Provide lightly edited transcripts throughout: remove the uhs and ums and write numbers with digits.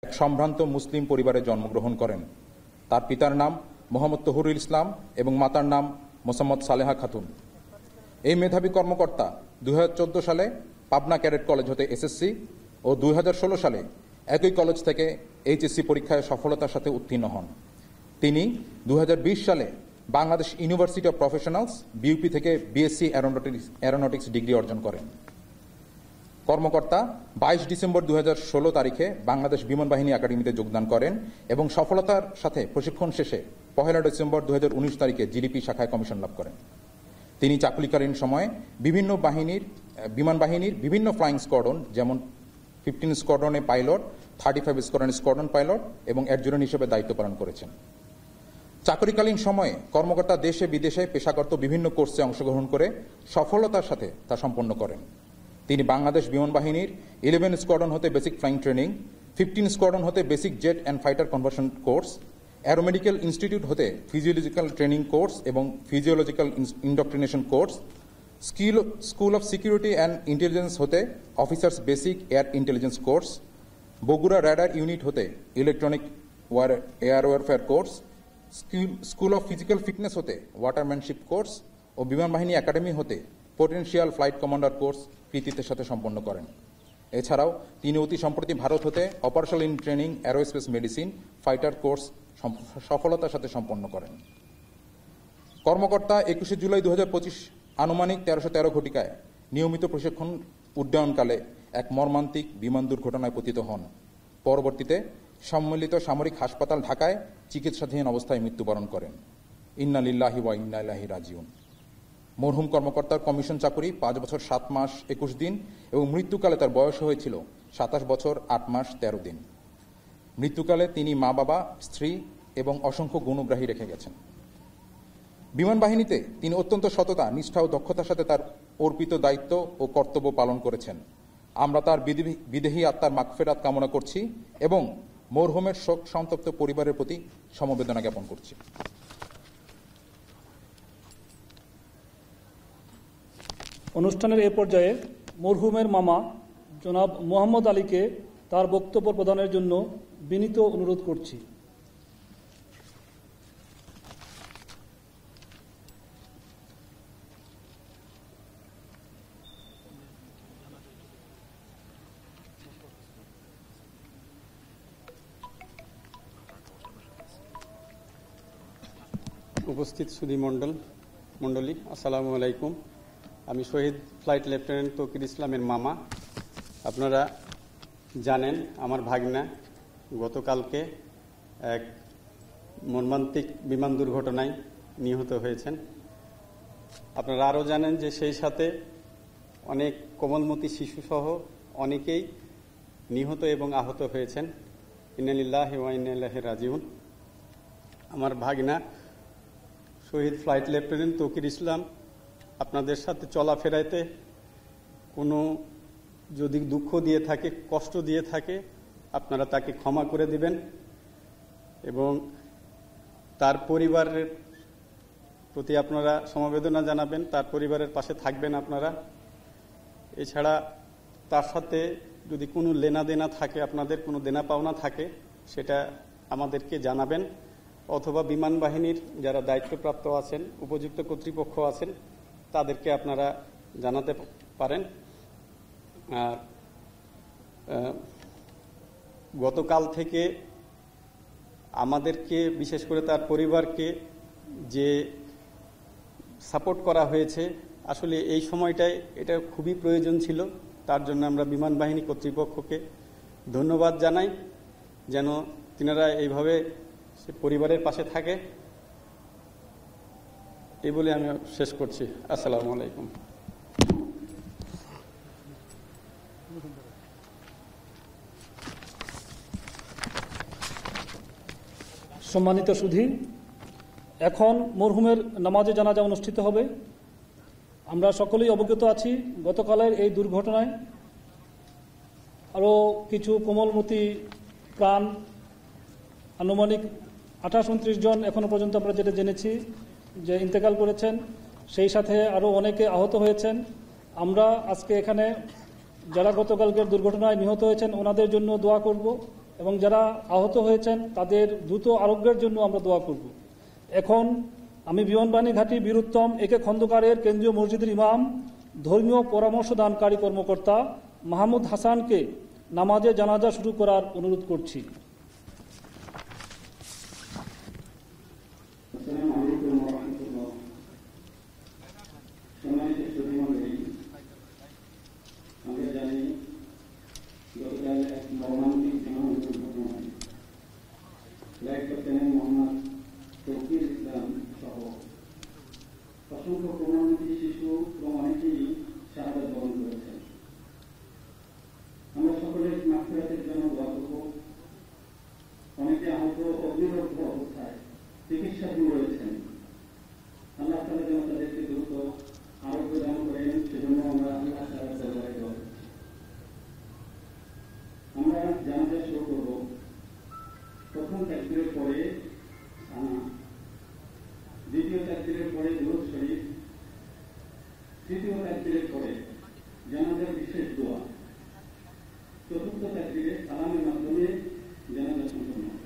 এক সম্ভ্রান্ত মুসলিম পরিবারে জন্মগ্রহণ করেন। তার পিতার নাম মোহাম্মদ তহুরুল ইসলাম এবং মাতার নাম মোসাম্মদ সালেহা খাতুন। এই মেধাবী কর্মকর্তা 2014 সালে পাবনা ক্যাডেট কলেজ হতে এসএসসি ও 2016 সালে একই কলেজ থেকে এইচএসসি পরীক্ষায় সফলতার সাথে উত্তীর্ণ হন। তিনি 2020 সালে Bangladesh university of professionals BUP থেকে বিএসসি অ্যারোনটিক্স ডিগ্রি অর্জন করেন। কর্মকর্তা 22 ডিসেম্বর 2016 তারিখে বাংলাদেশ বিমান বাহিনী একাডেমিতে যোগদান করেন এবং সফলতার সাথে প্রশিক্ষণ শেষে 1 ডিসেম্বর 2019 তারিখে জিডিপি শাখায় কমিশন লাভ করেন। তিনি চাকুরিকালীন সময়ে বিমান বাহিনীর বিভিন্ন ফ্লাইং স্কোয়াড্রন যেমন 15 স্কোয়াড্রনে পাইলট, 35 স্কোয়াড্রন পাইলট এবং অ্যাডজুটেন্ট হিসেবে দায়িত্ব পালন করেছেন। চাকরিকালীন সময়ে কর্মকর্তা দেশে বিদেশে পেশাগত বিভিন্ন কোর্সে অংশগ্রহণ করে সফলতার সাথে তা সম্পন্ন করেন। তিনি বাংলাদেশ বিমান বাহিনীর 11 স্কোয়াড্রন হতে বেসিক ফ্লাইং ট্রেনিং, 15 স্কোয়াড্রন হতে basic jet and fighter conversion course, aeromedical institute হতে ফিজিওলজিক্যাল ট্রেনিং কোর্স এবং physiological indoctrination course, school of security and intelligence হতে officers basic air intelligence course, Bogura radar unit হতে electronic air warfare course, school of physical fitness হতে watermanship course ও বিমান বাহিনী academy হতে potential flight commander course কৃতিত্বের সাথে সম্পন্ন করেন। এছাড়াও তিনি অতি সম্প্রতি ভারত হতে operational in training aerospace medicine fighter course সফলতার সাথে সম্পন্ন করেন। কর্মকর্তা 21 জুলাই 2025 আনুমানিক 1313 ঘটিকায় নিয়মিত প্রশিক্ষণ উড্ডয়নকালে এক মর্মান্তিক বিমান দুর্ঘটনায় পতিত হন। পরবর্তীতে সম্মিলিত সামরিক হাসপাতাল ঢাকায় চিকিৎসাধীন অবস্থায় মৃত্যুবরণ করেন। ইন্না লিল্লাহি ওয়া ইন্না ইলাইহি রাজিউন। মরহুম কর্মকর্তার কমিশন চাকুরি 5 বছর 7 মাস 21 দিন এবং মৃত্যুকালে তার বয়স হয়েছিল 27 বছর 8 মাস 13 দিন। মৃত্যুকালে তিনি মা বাবা, স্ত্রী এবং অসংখ্য গুণগ্রাহী রেখে গেছেন। বিমান বাহিনীতে তিনি অত্যন্ত সততা, নিষ্ঠা ও দক্ষতার সাথে তার অর্পিত দায়িত্ব ও কর্তব্য পালন করেছেন। আমরা তার বিদেহী আত্মার মাগফিরাত কামনা করছি এবং মরহুমের শোক সন্তপ্ত পরিবারের প্রতি সমবেদনা জ্ঞাপন করছি। অনুষ্ঠানের এ পর্যায়ে মরহুমের মামা জনাব মোহাম্মদ আলীকে তার বক্তব্য প্রদানের জন্য বিনীত অনুরোধ করছি। উপস্থিত সুধী মণ্ডলী, আসসালামু আলাইকুম। আমি শহীদ ফ্লাইট লেফটেন্যান্ট তৌকির ইসলামের মামা। আপনারা জানেন আমার ভাগনা গতকালকে এক মর্মান্তিক বিমান দুর্ঘটনায় নিহত হয়েছেন। আপনারা আরও জানেন যে সেই সাথে অনেক কোমলমতি শিশুসহ অনেকেই নিহত এবং আহত হয়েছেন। ইন্না লিল্লাহি ওয়া ইন্না ইলাইহি রাজিউন। আমার ভাগনা শহীদ ফ্লাইট লেফটেন্যান্ট তৌকির ইসলাম আপনাদের সাথে চলাফেরাতে কোনো যদি দুঃখ দিয়ে থাকে, কষ্ট দিয়ে থাকে, আপনারা তাকে ক্ষমা করে দিবেন এবং তার পরিবারের প্রতি আপনারা সমবেদনা জানাবেন, তার পরিবারের পাশে থাকবেন আপনারা। এছাড়া তার সাথে যদি কোনো লেনাদেনা থাকে, আপনাদের কোনো দেনা পাওনা থাকে, সেটা আমাদেরকে জানাবেন, অথবা বিমান বাহিনীর যারা দায়িত্বপ্রাপ্ত আছেন, উপযুক্ত কর্তৃপক্ষ আছেন, তাদেরকে আপনারা জানাতে পারেন। আর গতকাল থেকে আমাদেরকে, বিশেষ করে তার পরিবারকে যে সাপোর্ট করা হয়েছে, আসলে এই সময়টায় এটা খুবই প্রয়োজন ছিল। তার জন্য আমরা বিমান বাহিনী কর্তৃপক্ষকে ধন্যবাদ জানাই, যেন তিনারা এইভাবে পরিবারের পাশে থাকে। এই বলে আমি শেষ করছি। আসসালামু আলাইকুম। সম্মানিত সুধী, এখন মরহুমের নামাজে জানাজা অনুষ্ঠিত হবে। আমরা সকলেই অবগত আছি গতকালের এই দুর্ঘটনায় আরও কিছু কোমলমতি প্রাণ, আনুমানিক 28-29 জন এখনো পর্যন্ত আমরা যেটা জেনেছি যে ইন্তেকাল করেছেন, সেই সাথে আরও অনেকে আহত হয়েছেন। আমরা আজকে এখানে যারা গতকালকের দুর্ঘটনায় নিহত হয়েছেন ওনাদের জন্য দোয়া করব এবং যারা আহত হয়েছেন তাদের দ্রুত আরোগ্যের জন্য আমরা দোয়া করব। এখন আমি বিমানবাহিনী ঘাঁটি বীরুত্তম একে খন্দকারের কেন্দ্রীয় মসজিদের ইমাম, ধর্মীয় পরামর্শদানকারী কর্মকর্তা মাহমুদ হাসানকে নামাজে জানাজা শুরু করার অনুরোধ করছি। আমরা জানি গতকাল এক মর্মান্তিক দুর্ঘটনায় ফ্লাইট ক্যাপ্টেন মোহাম্মদ তৌকির ইসলাম সহ অসংখ্য কোমলমতি শিশু এবং অনেকেই শাহাদাত বরণ করেছেন। আমরা সকলের মাগফিরাতের জন্য দোয়া করব। অনেকে আহত অগ্নিরুদ্ধ অবস্থায় চিকিৎসাধীন রয়েছেন। আল্লাহ তাআলা যেন তাদেরকে দ্রুত আরোগ্য দান করেন, সেজন্য আমরা আল্লাহ তাআলার দরবারে দোয়া করছি। আমরা জানাজা শুরু করব। প্রথম তাকবীরের পরে সানা, দ্বিতীয় তাকবীরের পরে দুরূদ শরীফ, তৃতীয় তাকবীরের পরে জানাজার বিশেষ দোয়া, চতুর্থ তাকবীরে সালামের মাধ্যমে জানাজা সম্পন্ন হবে।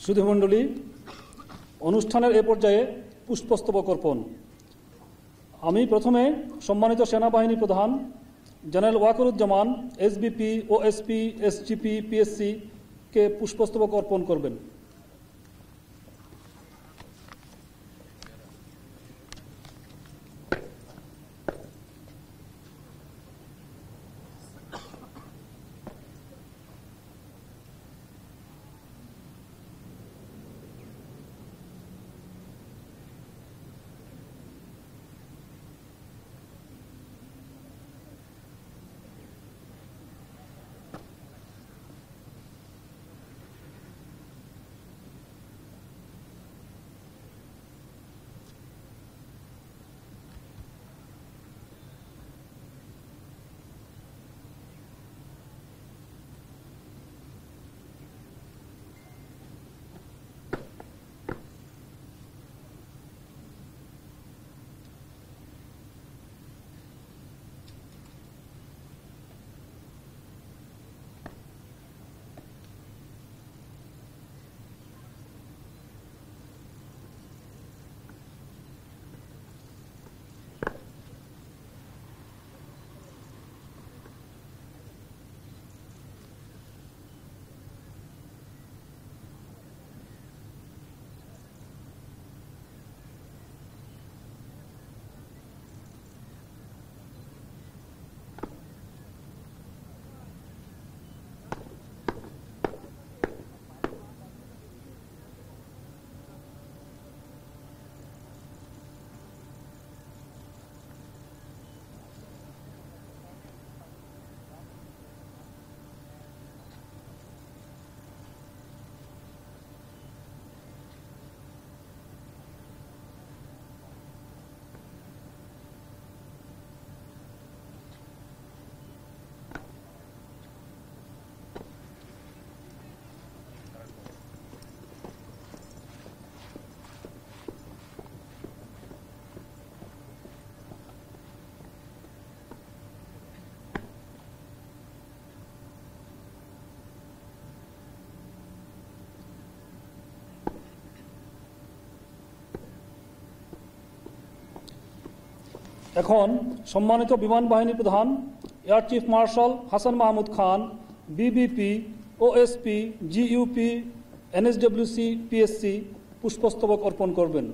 সুধীমণ্ডলী, অনুষ্ঠানের এ পর্যায়ে পুষ্পস্তবক অর্পণ। আমি প্রথমে সম্মানিত সেনাবাহিনী প্রধান general Waker-Uz-Zaman SBP, OSP, SGP, PSC কে পুষ্পস্তবক অর্পণ করবেন। এখন সম্মানিত বিমান বাহিনী প্রধান air chief marshal Hasan Mahmud Khan, BBP, OSP, GUP, NSWC, PSC পুষ্পস্তবক অর্পণ করবেন।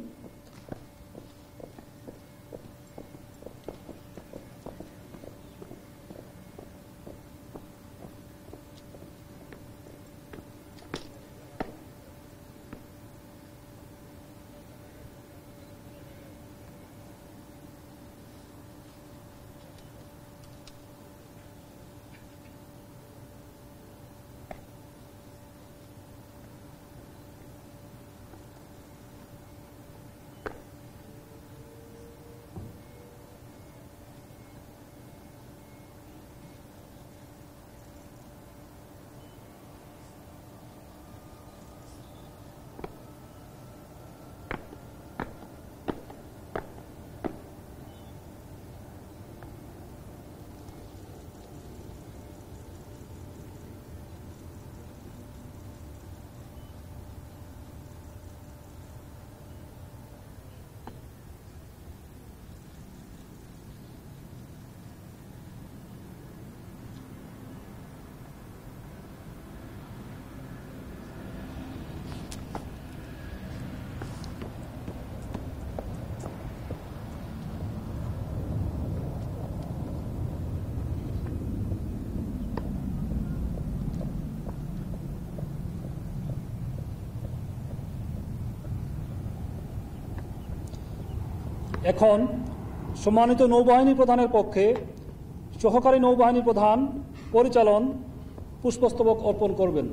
এখন সম্মানিত নৌবাহিনী প্রধানের পক্ষে সহকারী নৌবাহিনী প্রধান পরিচালন পুষ্পস্তবক অর্পণ করবেন।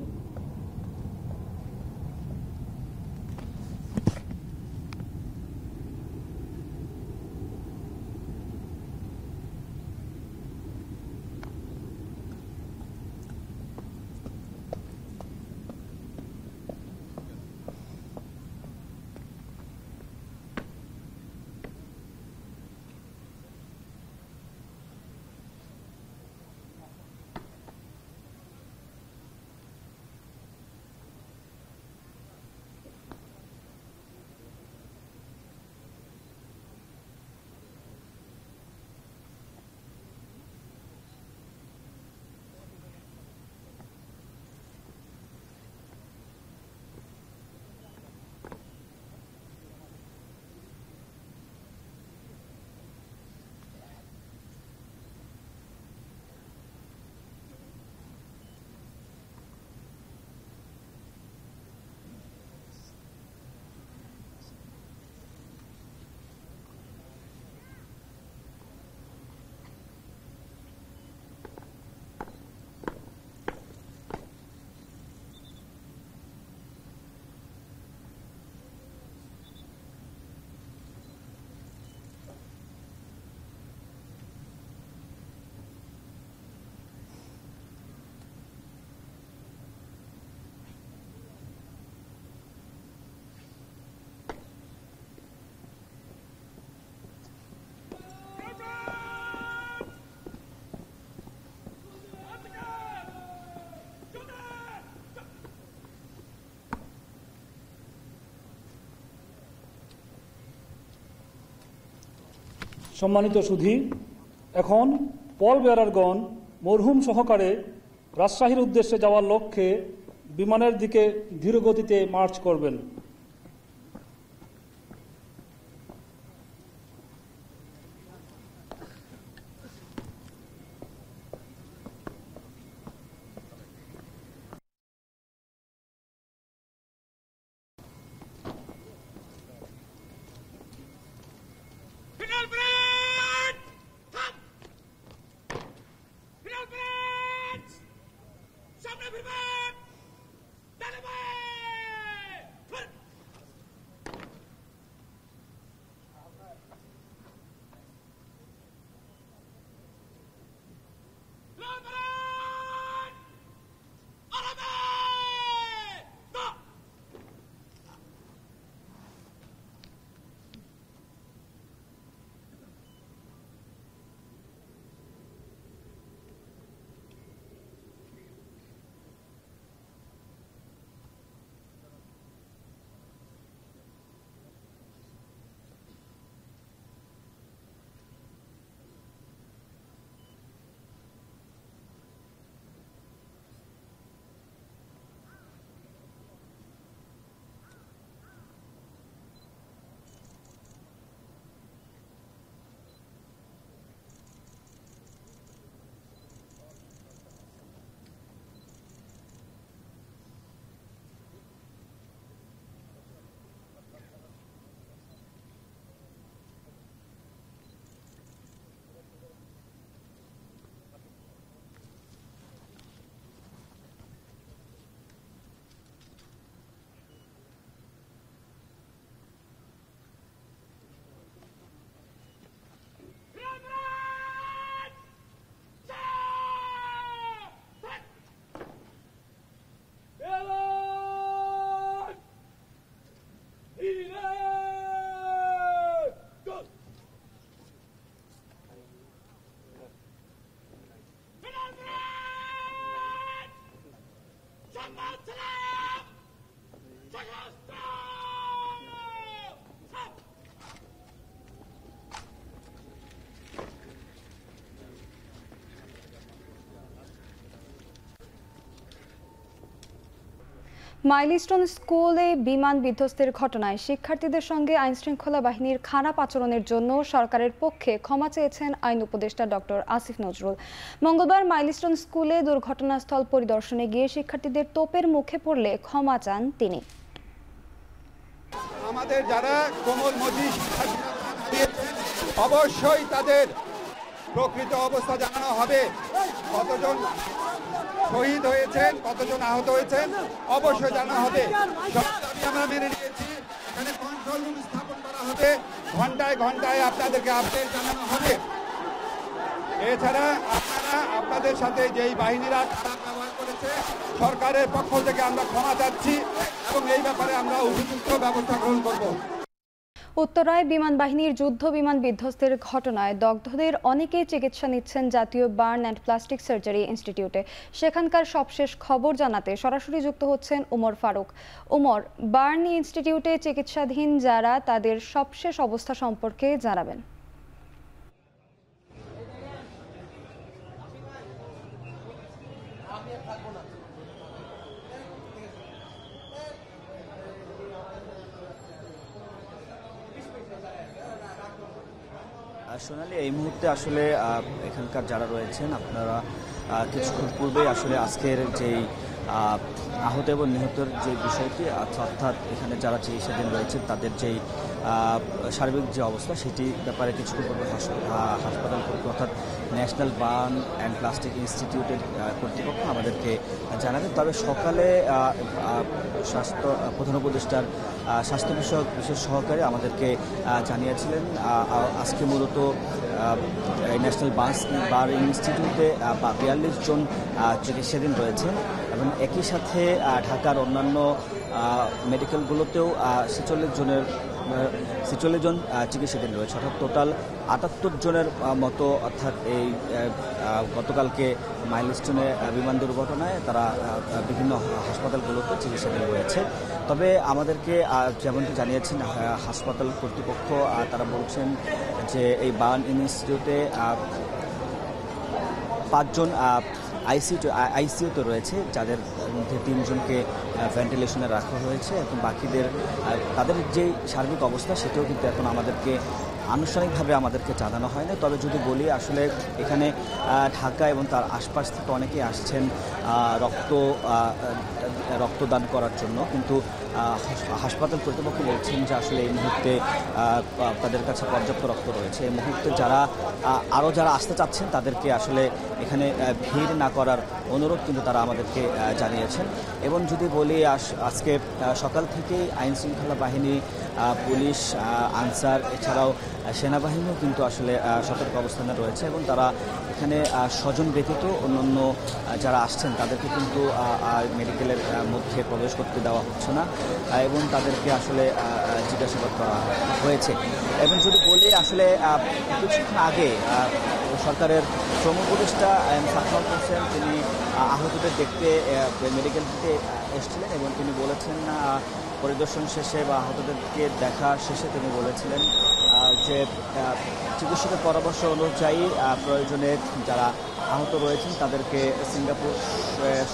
সম্মানিত সুধী, এখন পল বেয়ারারগণ মরহুম সহকারে রাজশাহীর উদ্দেশ্যে যাওয়ার লক্ষ্যে বিমানের দিকে ধীরগতিতে মার্চ করবেন। Sabre, মাইলস্টোন স্কুলে বিমান বিধ্বস্তের ঘটনায় শিক্ষার্থীদের সঙ্গে আইনশৃঙ্খলা বাহিনীর খারাপ আচরণের জন্য সরকারের পক্ষে ক্ষমা চেয়েছেন আইন উপদেষ্টা ডক্টর আসিফ নজরুল। মঙ্গলবার মাইলস্টোন স্কুলে দুর্ঘটনাস্থল পরিদর্শনে গিয়ে শিক্ষার্থীদের তোপের মুখে পড়লে ক্ষমা চান তিনি। আমাদের যারা কোমল মজিদ অবশ্যই তাদের প্রকৃত অবস্থা জানানো হবে। কতজন শহীদ হয়েছেন, কতজন আহত হয়েছেন অবশ্যই জানানো হবে। সব দাবি আমরা মেনে নিয়েছি। এখানে কন্ট্রোল রুম স্থাপন করা হবে, ঘন্টায় ঘন্টায় আপনাদেরকে আপডেট জানানো হবে। এছাড়া আপনারা আপনাদের সাথে যেই বাহিনীরা খারাপ ব্যবহার করেছে সরকারের পক্ষ থেকে আমরা ক্ষমা চাচ্ছি এবং এই ব্যাপারে আমরা উপযুক্ত ব্যবস্থা গ্রহণ করব। উত্তরায় বিমান বাহিনীর যুদ্ধ বিমান বিধ্বস্তের ঘটনায় দগ্ধদের অনেকেই চিকিৎসা নিচ্ছেন জাতীয় বার্ন অ্যান্ড প্লাস্টিক সার্জারি ইনস্টিটিউটে। সেখানকার সবশেষ খবর জানাতে সরাসরি যুক্ত হচ্ছেন উমর ফারুক। উমর, বার্ন ইনস্টিটিউটে চিকিৎসাধীন যারা তাদের সবশেষ অবস্থা সম্পর্কে জানাবেন। সোনালী, এই মুহূর্তে আসলে এখানকার যারা রয়েছেন আপনারা কিছুক্ষণ পূর্বে আসলে আজকের যেই আহত এবং নিহতের যে বিষয়টি অর্থাৎ এখানে যারা চিকিৎসাধীন রয়েছেন তাদের যেই সার্বিক যে অবস্থা সেটি ব্যাপারে কিছুক্ষণ পূর্বে হাসপাতাল কর্তৃপক্ষ অর্থাৎ ন্যাশনাল বার্ন অ্যান্ড প্লাস্টিক ইনস্টিটিউটের কর্তৃপক্ষ আমাদেরকে জানাবেন। তবে সকালে স্বাস্থ্য প্রধান উপদেষ্টার স্বাস্থ্য বিষয়ক বিশেষ সহকারী আমাদেরকে জানিয়েছিলেন আজকে মূলত ন্যাশনাল বার্ন ইনস্টিটিউটে 42 জন চিকিৎসাধীন রয়েছেন এবং একই সাথে ঢাকার অন্যান্য মেডিকেলগুলোতেও 46 জন চিকিৎসাধীন রয়েছে, অর্থাৎ টোটাল 78 জনের মতো। অর্থাৎ এই গতকালকে মাইলস্টোনে বিমান দুর্ঘটনায় তারা বিভিন্ন হাসপাতালগুলোতে চিকিৎসাধীন রয়েছে। তবে আমাদেরকে যেমনটি জানিয়েছেন হাসপাতাল কর্তৃপক্ষ, তারা বলছেন যে এই বার্ন ইনস্টিটিউটে 5 জন আইসিইউতে রয়েছে, যাদের মধ্যে 3 জনকে ভেন্টিলেশনে রাখা হয়েছে এবং বাকিদের তাদের যে সার্বিক অবস্থা সেটাও কিন্তু এখন আমাদেরকে আনুষ্ঠানিকভাবে আমাদেরকে জানানো হয় না। তবে যদি বলি আসলে এখানে ঢাকা এবং তার আশপাশ থেকে অনেকেই আসছেন রক্তদান করার জন্য, কিন্তু হাসপাতাল কর্তৃপক্ষ বলছেন যে আসলে এই মুহূর্তে তাদের কাছে পর্যাপ্ত রক্ত রয়েছে। এই মুহূর্তে যারা আসতে চাচ্ছেন তাদেরকে আসলে এখানে ভিড় না করার অনুরোধ কিন্তু তারা আমাদেরকে জানিয়েছেন। এবং যদি বলি আজকে সকাল থেকেই আইনশৃঙ্খলা বাহিনী, পুলিশ, আনসার এছাড়াও সেনাবাহিনীও কিন্তু আসলে সতর্ক অবস্থানে রয়েছে এবং তারা এখানে স্বজন ব্যতীত অন্যান্য যারা আসছেন তাদেরকে কিন্তু মেডিকেলের মধ্যে প্রবেশ করতে দেওয়া হচ্ছে না এবং তাদেরকে আসলে জিজ্ঞাসাবাদ করা হয়েছে। এবং যদি বলি আসলে কিছুক্ষণ আগে সরকারের শ্রম উপদেষ্টা সাখাওয়াত হোসেন তিনি আহতদের দেখতে মেডিকেল থেকে এসেছিলেন এবং তিনি বলেছেন পরিদর্শন শেষে বা আহতদেরকে দেখা শেষে তিনি বলেছিলেন যে চিকিৎসকের পরামর্শ অনুযায়ী প্রয়োজনে যারা আহত রয়েছেন তাদেরকে সিঙ্গাপুর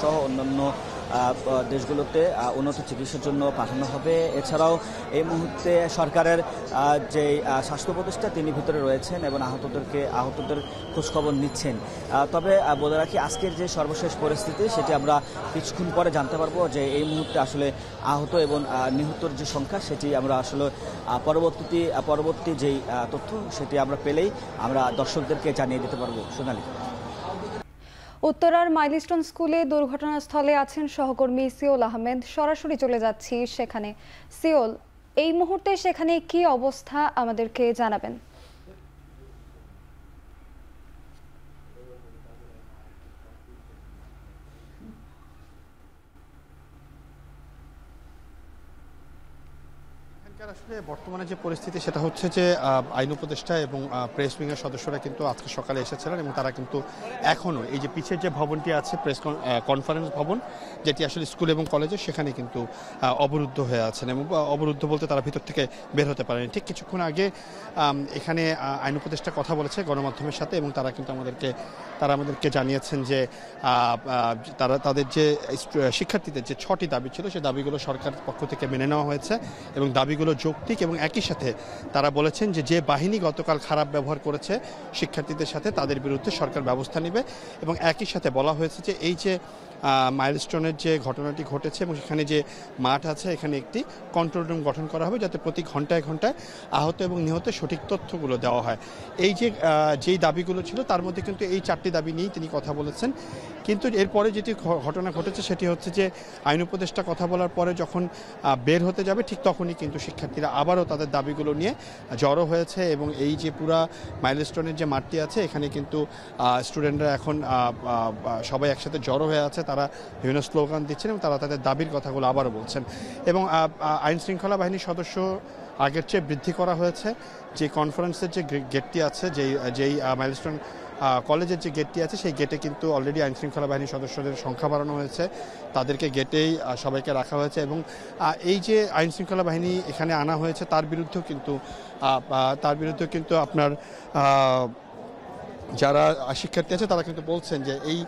সহ অন্যান্য দেশগুলোতে উন্নত চিকিৎসার জন্য পাঠানো হবে। এছাড়াও এই মুহূর্তে সরকারের যে স্বাস্থ্য উপদেষ্টা তিনি ভিতরে রয়েছেন এবং আহতদের খোঁজখবর নিচ্ছেন। তবে বলে রাখি আজকের যে সর্বশেষ পরিস্থিতি সেটি আমরা কিছুক্ষণ পরে জানতে পারবো যে এই মুহূর্তে আসলে আহত এবং নিহতর যে সংখ্যা সেটি আমরা আসলে পরবর্তী যেই তথ্য সেটি আমরা পেলেই আমরা দর্শকদেরকে জানিয়ে দিতে পারবো। সোনালী। উত্তরার মাইলস্টোন স্কুলে দুর্ঘটনাস্থলে আছেন সহকর্মী সিওল আহমেদ। সরাসরি চলে যাচ্ছি সেখানে। সিওল, এই মুহূর্তে সেখানে কি অবস্থা আমাদেরকে জানাবেন। আসলে বর্তমানে যে পরিস্থিতি সেটা হচ্ছে যে আইন উপদেষ্টা এবং প্রেস উইংয়ের সদস্যরা কিন্তু আজকে সকালে এসেছিলেন এবং তারা কিন্তু এখনও এই যে পিছের যে ভবনটি আছে প্রেস কনফারেন্স ভবন, যেটি আসলে স্কুল এবং কলেজে, সেখানে কিন্তু অবরুদ্ধ হয়ে আছেন এবং অবরুদ্ধ বলতে তারা ভিতর থেকে বের হতে পারেনি। ঠিক কিছুক্ষণ আগে এখানে আইন উপদেষ্টা কথা বলেছে গণমাধ্যমের সাথে এবং তারা কিন্তু আমাদেরকে জানিয়েছেন যে তাদের যে শিক্ষার্থীদের যে 6টি দাবি ছিল সেই দাবিগুলো সরকার পক্ষ থেকে মেনে নেওয়া হয়েছে এবং দাবিগুলো যৌক্তিক, এবং একই সাথে তারা বলেছেন যে বাহিনী গতকাল খারাপ ব্যবহার করেছে শিক্ষার্থীদের সাথে তাদের বিরুদ্ধে সরকার ব্যবস্থা নেবে। এবং একই সাথে বলা হয়েছে যে এই যে মাইলস্টোনের যে ঘটনাটি ঘটেছে এবং সেখানে যে মাঠ আছে এখানে একটি কন্ট্রোল রুম গঠন করা হবে যাতে প্রতি ঘন্টায় ঘন্টায় আহত এবং নিহতের সঠিক তথ্যগুলো দেওয়া হয়। এই যে যেই দাবিগুলো ছিল তার মধ্যে কিন্তু এই 4টি দাবি নিয়েই তিনি কথা বলেছেন। কিন্তু এরপরে যেটি ঘটনা ঘটেছে সেটি হচ্ছে যে আইন উপদেষ্টা কথা বলার পরে যখন বের হতে যাবে ঠিক তখনই কিন্তু শিক্ষার্থীরা আবারও তাদের দাবিগুলো নিয়ে জড়ো হয়েছে এবং এই যে পুরা মাইলস্টোনের যে মাঠটি আছে এখানে কিন্তু স্টুডেন্টরা এখন সবাই একসাথে জড়ো হয়ে আছে, তারা বিভিন্ন স্লোগান দিচ্ছেন এবং তারা তাদের দাবির কথাগুলো আবারও বলছেন। এবং আইন শৃঙ্খলা বাহিনীর সদস্য আগের চেয়ে বৃদ্ধি করা হয়েছে। যে কনফারেন্সের যে গেটটি আছে, যেই মাইলস্টোন কলেজের যে গেটটি আছে সেই গেটে কিন্তু অলরেডি আইন শৃঙ্খলা বাহিনীর সদস্যদের সংখ্যা বাড়ানো হয়েছে, তাদেরকে গেটেই সবাইকে রাখা হয়েছে। এবং এই যে আইন শৃঙ্খলা বাহিনী এখানে আনা হয়েছে তার বিরুদ্ধেও কিন্তু আপনার যারা শিক্ষার্থী আছে তারা কিন্তু বলছেন যে এই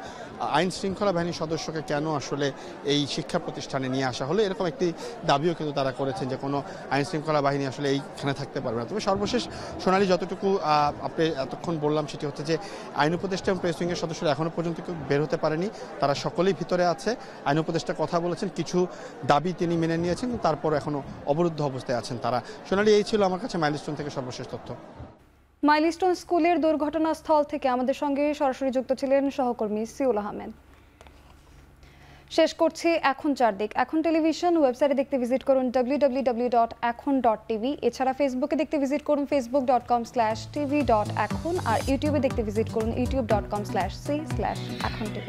আইন শৃঙ্খলা বাহিনীর সদস্যকে কেন আসলে এই শিক্ষা প্রতিষ্ঠানে নিয়ে আসা হলো, এরকম একটি দাবিও কিন্তু তারা করেছেন যে কোনো আইন শৃঙ্খলা বাহিনী আসলে এইখানে থাকতে পারবে না। তবে সর্বশেষ সোনালী যতটুকু আপনি এতক্ষণ বললাম সেটি হচ্ছে যে আইন উপদেষ্টা এবং প্রেস উইংয়ের সদস্যরা এখনও পর্যন্ত কেউ বের হতে পারেনি, তারা সকলেই ভিতরে আছে। আইন উপদেষ্টা কথা বলেছেন, কিছু দাবি তিনি মেনে নিয়েছেন, তারপর এখনও অবরুদ্ধ অবস্থায় আছেন তারা। সোনালী, এই ছিল আমার কাছে মাইলস্টোন থেকে সর্বশেষ তথ্য। মাইলস্টোন স্কুলের দুর্ঘটনাস্থল থেকে আমাদের সঙ্গে সরাসরি যুক্ত ছিলেন সহকর্মী সিউল আহমেদ। শেষ করছি এখন চারদিক। এখন টেলিভিশন ওয়েবসাইটে দেখতে ভিজিট করুন www.ekhon.tv। এছাড়া ফেসবুকে দেখতে ভিজিট করুন facebook.com/tv.ekhon আর ইউটিউবে দেখতে ভিজিট করুন youtube.com/c/ekhon tv।